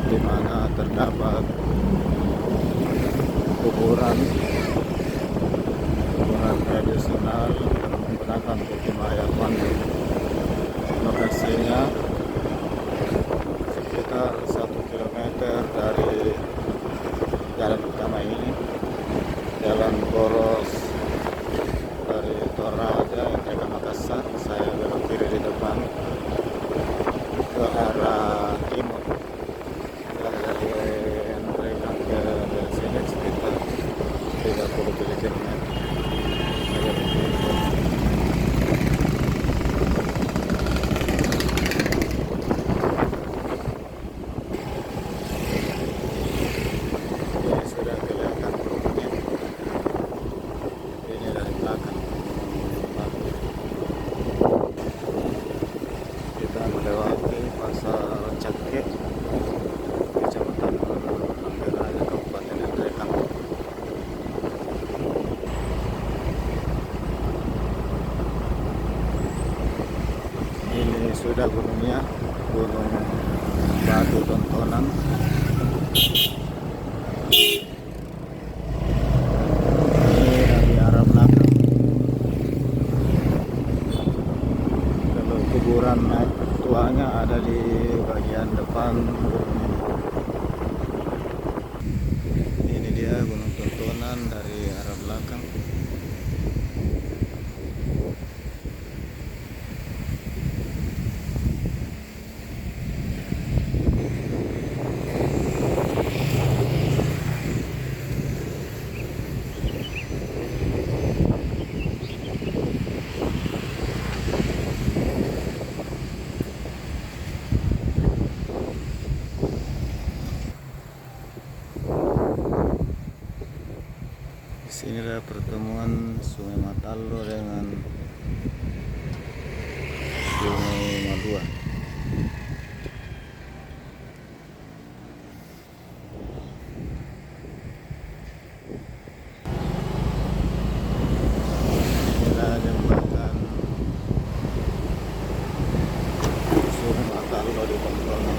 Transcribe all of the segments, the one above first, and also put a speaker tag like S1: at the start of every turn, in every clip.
S1: di mana terdapat kuburan tradisional yang menggunakan peti mayat mandu. Lokasinya sekitar 1 kilometer dari jalan utama ini, jalan poros dari Toraja Entreka Makassar. Saya belok kiri di depan ke arah timur, dari Entreka ke sini sekitar 30 km. Melewati pasar Cake, Kecamatan Manggarai, Kabupaten Entreka. Ini sudah gunungnya, Gunung Batu Tontonan. Ini dari arah belakang. Kalau kuburan tuanya ada di bagian depan gunung ini. Ini dia Gunung Tontonan dari arah belakang. Di sini ada pertemuan Sungai Matalo dengan Sungai Madua. Inilah jembatan Sungai Matalo di Tontonan.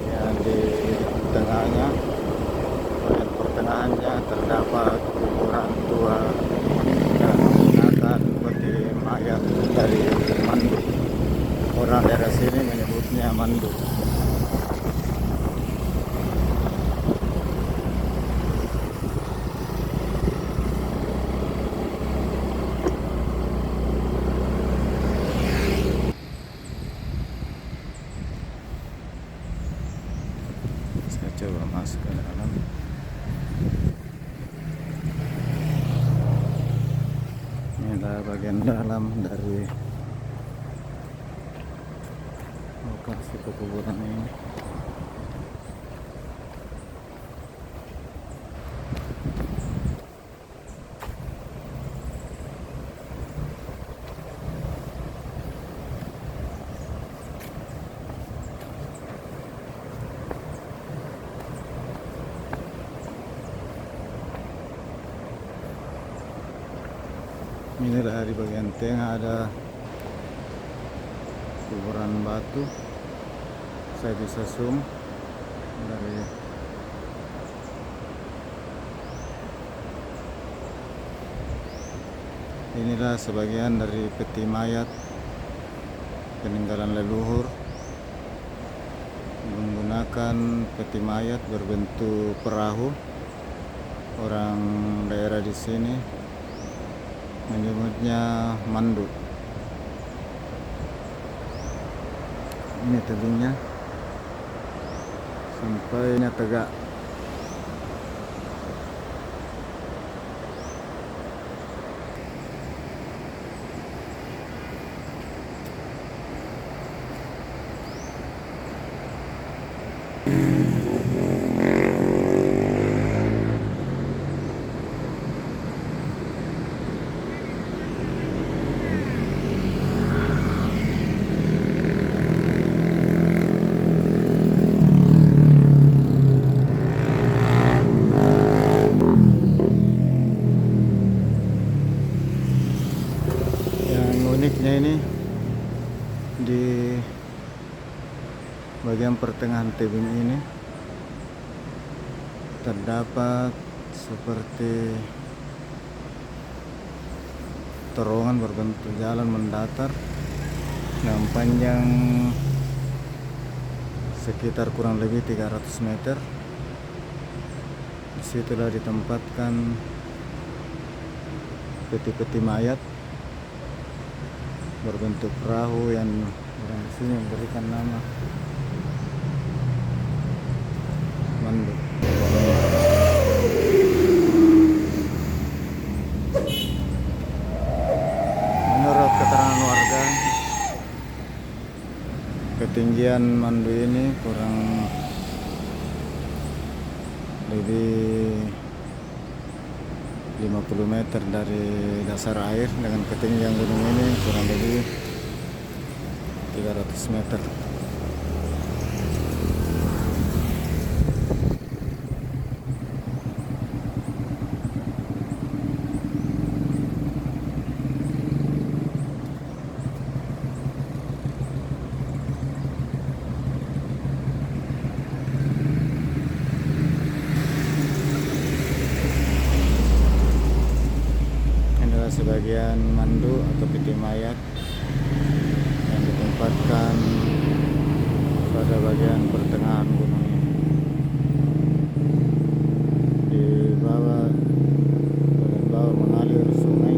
S1: Yang di tengahnya, bagian pertengahannya terdapat kuburan tua yang menggunakan peti mayat dari mandu. Orang daerah sini menyebutnya mandu. Saya coba masuk ke dalam. Inilah bagian dalam dari lokasi kuburan ini. Ini dari bagian tengah ada kuburan batu. Saya bisa zoom dari inilah sebagian dari peti mayat peninggalan leluhur menggunakan peti mayat berbentuk perahu. Orang daerah di sini menyebutnya mandu. Ini tebingnya sampainya tegak. bagian pertengahan tebing ini terdapat seperti terowongan berbentuk jalan mendatar dengan panjang sekitar kurang lebih 300 meter. Disitulah ditempatkan peti-peti mayat berbentuk perahu yang orang di sini memberikan nama Mandu. Menurut keterangan warga, ketinggian Mandu ini kurang lebih 50 meter dari dasar air, dengan ketinggian gunung ini kurang lebih 300 meter. Sebagian mandu atau peti mayat yang ditempatkan pada bagian pertengahan gunung ini. Di bawah, bagian bawah mengalir sungai.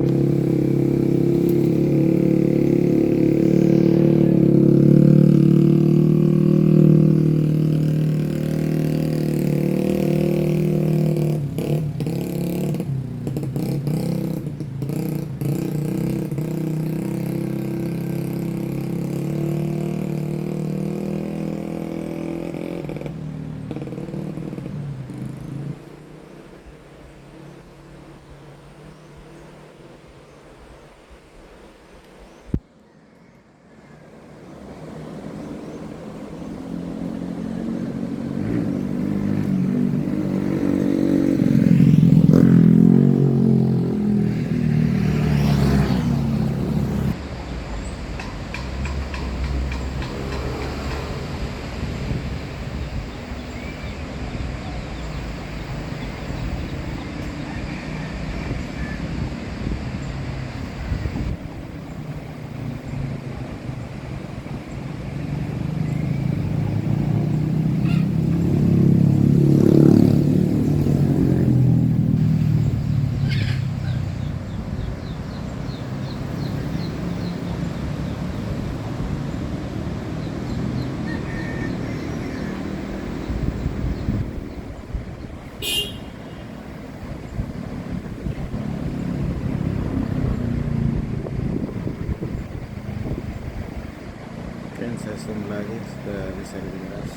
S1: Saya zoom lagi supaya bisa lebih jelas.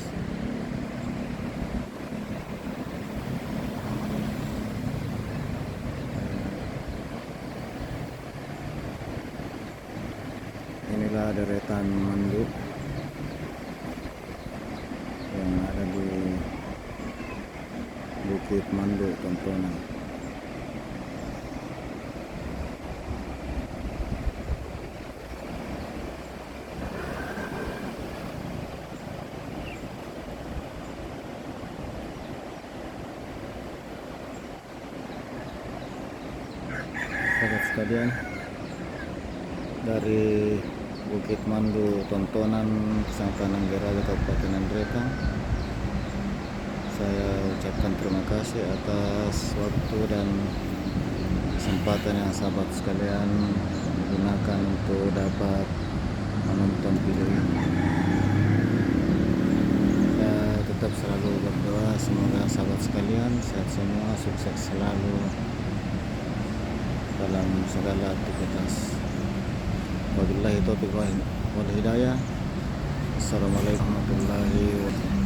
S1: Inilah deretan mandu yang ada di Bukit Mandu Tontonan. Sahabat sekalian, dari Bukit Mandu Tontonan, Kecamatan Anggeraja, Kabupaten Nanggroe, saya ucapkan terima kasih atas waktu dan kesempatan yang sahabat sekalian gunakan untuk dapat menonton video ini. Saya tetap selalu berdoa semoga sahabat sekalian sehat semua, sukses selalu dalam segala aktivitas. Wabillahi taufiq wal hidayah. Assalamualaikum warahmatullahi wabarakatuh.